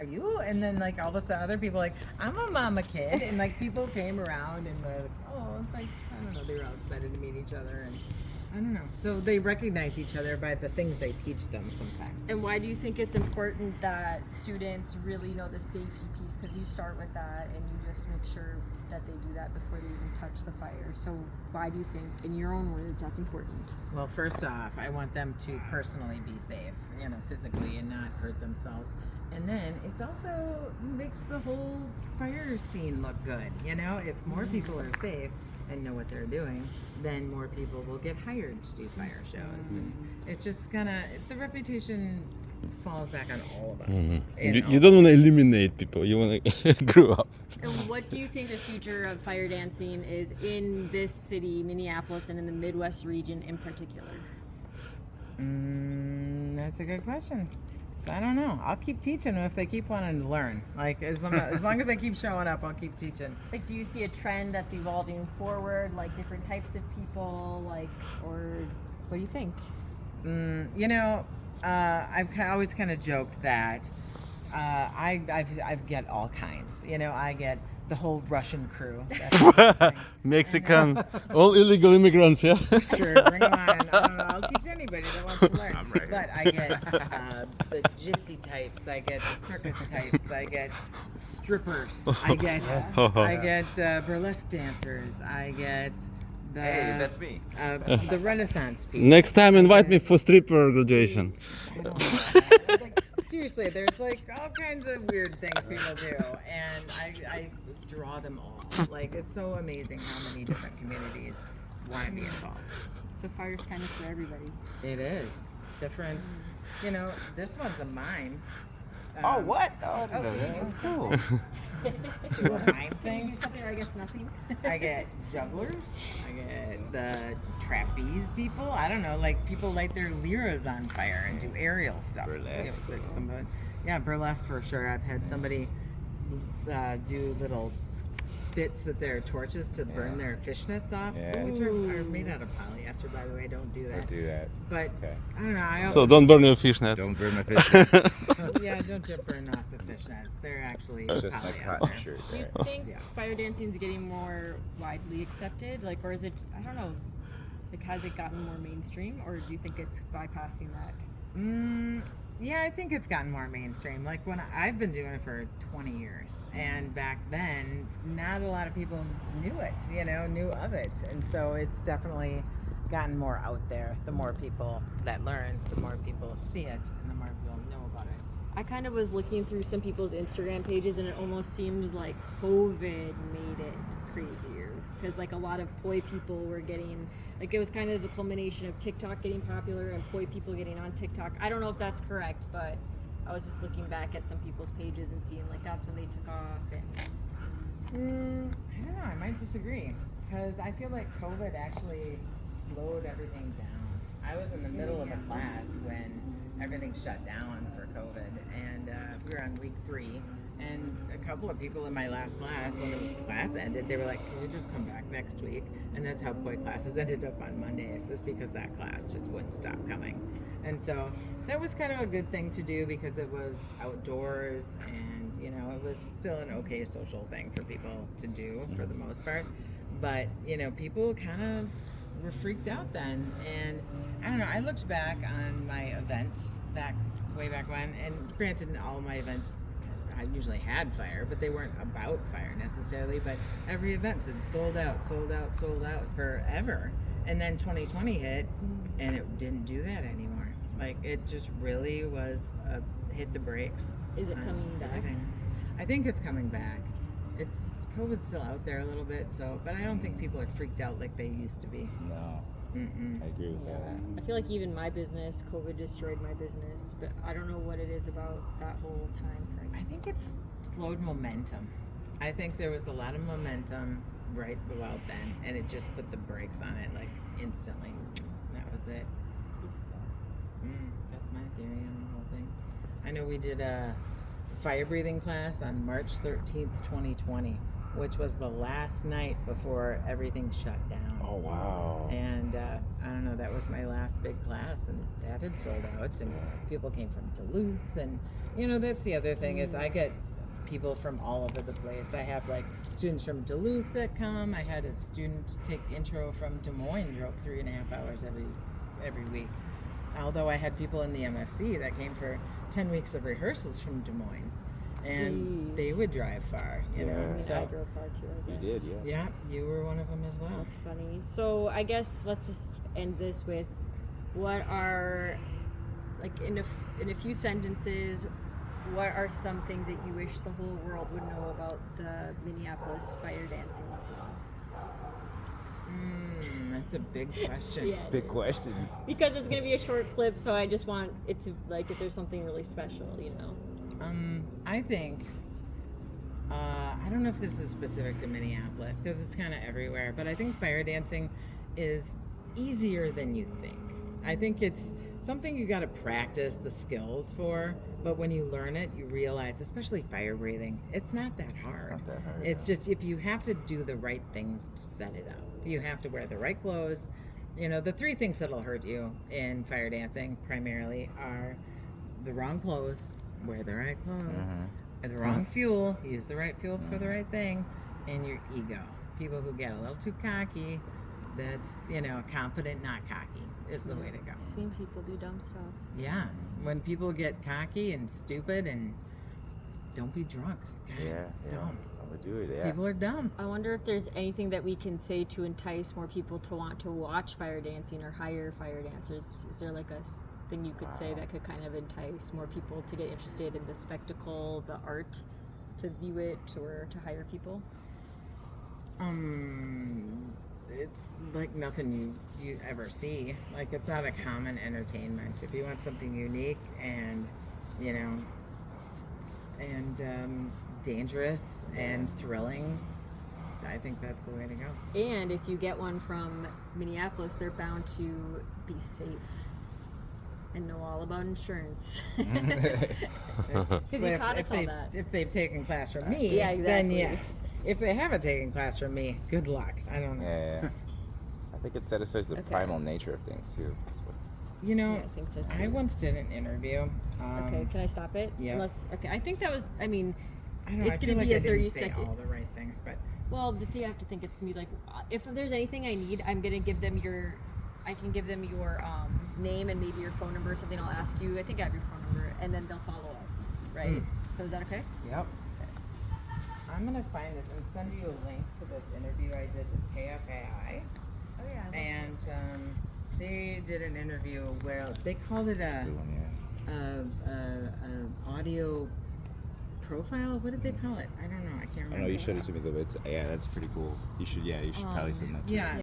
are you? And then like all of a sudden other people like, I'm a mama kid. And like people came around and were like, oh, it's like, I don't know, they were all excited to meet each other. And I don't know. So they recognize each other by the things they teach them sometimes. And why do you think it's important that students really know the safety piece? Because you start with that and you just make sure that they do that before they even touch the fire. So why do you think, in your own words, that's important? Well, first off, I want them to personally be safe, physically and not hurt themselves. And then it's also makes the whole fire scene look good. If more people are safe and know what they're doing, then more people will get hired to do fire shows. And it's just the reputation falls back on all of us. You don't want to eliminate people. You want to grow up. And what do you think the future of fire dancing is in this city, Minneapolis, and in the Midwest region in particular? That's a good question. So I don't know. I'll keep teaching them if they keep wanting to learn. Like as long as they keep showing up, I'll keep teaching. Like, do you see a trend that's evolving forward, like different types of people, or what do you think? I've always kind of joked that I get all kinds. I get the whole Russian crew. Mexican, all illegal immigrants, yeah? Sure, bring them on. I don't know. I'll teach anybody that wants to learn. I'm right. But I get the gypsy types. I get the circus types. I get strippers. I get burlesque dancers. I get the Hey, that's me. The Renaissance people. Next time, invite me for stripper graduation. I don't know. Seriously, there's like all kinds of weird things people do, and I draw them all. Like it's so amazing how many different communities want to be involved. So fire's kind of for everybody. It is different. This one's a mime. Oh, what? Oh, that's cool. So a mime Can thing. you do something, or I guess nothing? I get jugglers. I get the trapeze people. I don't know, like people light their liras on fire and do aerial stuff. Burlesque. Burlesque for sure. I've had somebody do little bits with their torches to burn their fishnets off, which are made out of polyester, by the way. Don't do that. Don't do that. But Okay. I don't know. So don't burn your fishnets. Don't burn my fish. Don't burn off the fishnets. They're actually It's just my cotton polyester. shirt. Do you Right? think Yeah. fire dancing is getting more widely accepted? Like, or is it, I don't know, like, has it gotten more mainstream, or do you think it's bypassing that? Yeah, I think it's gotten more mainstream. Like when I've been doing it for 20 years, and back then, not a lot of people knew it, knew of it. And so it's definitely gotten more out there. The more people that learn, the more people see it, and the more people know about it. I kind of was looking through some people's Instagram pages, and it almost seems like COVID made it crazier, because like a lot of poi people were getting, like, it was kind of the culmination of TikTok getting popular and poi people getting on TikTok. I don't know if that's correct, but I was just looking back at some people's pages and seeing like that's when they took off. And I don't know. I might disagree because I feel like COVID actually slowed everything down. I was in the middle of a class when everything shut down for COVID, and we were on week 3. And a couple of people in my last class, when the class ended, they were like, "Can you just come back next week?" And that's how poi classes ended up on Mondays, just because that class just wouldn't stop coming. And so that was kind of a good thing to do because it was outdoors, and it was still an okay social thing for people to do for the most part. But people kind of were freaked out then, and I don't know. I looked back on my events way back when, and granted, all my events I usually had fire, but they weren't about fire necessarily. But every event said sold out forever. And then 2020 hit, and it didn't do that anymore. Like it just really was hit the brakes. is it on coming back? everything. I think it's coming back. COVID's still out there a little bit, but I don't think people are freaked out like they used to be. No, I agree with that. I feel like even my business, COVID destroyed my business, but I don't know what it is about that whole time frame. I think it's slowed momentum. I think there was a lot of momentum right about then, and it just put the brakes on it like instantly. That was it. That's my theory on the whole thing. I know we did a fire breathing class on March 13th, 2020, which was the last night before everything shut down. Oh wow. And I don't know, that was my last big class, and that had sold out, and people came from Duluth, and you know, that's the other thing is I get people from all over the place. I have like students from Duluth that come. I had a student take intro from Des Moines, drove 3.5 hours every week. Although I had people in the MFC that came for 10 weeks of rehearsals from Des Moines, and Jeez. they would drive far, you know. I mean, I So drove far too, I You guess. did, yeah. yeah, you were one of them as well. That's funny. So I guess let's just end this with what are, like in a few sentences, what are some things that you wish the whole world would know about the Minneapolis fire dancing scene? That's a big question. Yeah, it Big is. question. Because it's gonna be a short clip, so I just want it to like if there's something really special, you know. I think, I don't know if this is specific to Minneapolis because it's kind of everywhere, but I think fire dancing is easier than you think. I think it's something you got to practice the skills for, but when you learn it, you realize, especially fire breathing, it's not that hard. not that hard, It's just if you have to do the right things to set it up. You have to wear the right clothes. You know, the 3 things that'll hurt you in fire dancing primarily are the wrong clothes, wear the right clothes, and the wrong fuel, use the right fuel for the right thing, and your ego. People who get a little too cocky, that's, you know, confident, not cocky is the way to go. I've seen people do dumb stuff. Yeah, when people get cocky and stupid and don't be drunk. God, Yeah. dumb. I would do it, yeah. People are dumb. I wonder if there's anything that we can say to entice more people to want to watch fire dancing or hire fire dancers. Is there like a thing you could say that could kind of entice more people to get interested in the spectacle, the art, to view it or to hire people? It's like nothing you ever see. Like it's not a common entertainment. If you want something unique and, you know, and dangerous and thrilling, I think that's the way to go. And if you get one from Minneapolis, they're bound to be safe and know all about insurance. Because you taught us all that. If they've taken class from me, Yeah, then exactly. yes. If they haven't taken class from me, good luck. I don't know. Yeah. I think it satisfies the Okay. primal nature of things too. That's what- You know, Yeah, I think so too. I once did an interview. Okay, can I stop it? yes. Okay, I think that was, I mean, I don't know, it's I gonna feel like be a I didn't 30-second say all the right things, but well, but you have to think it's gonna be like, if there's anything I need, I'm gonna give them I can give them your name and maybe your phone number or something. I'll ask you, I think I have your phone number, and then they'll follow up, right? So is that okay? yep. I'm gonna find this and send you a link to this interview I did with KFAI. Oh yeah. And they did an interview where they called it That's a good one, yeah. audio profile. What did they call it? I don't know. I can't I remember. don't know, you showed it to me though, but it's, yeah, that's pretty cool. You should probably send that to me. Yeah,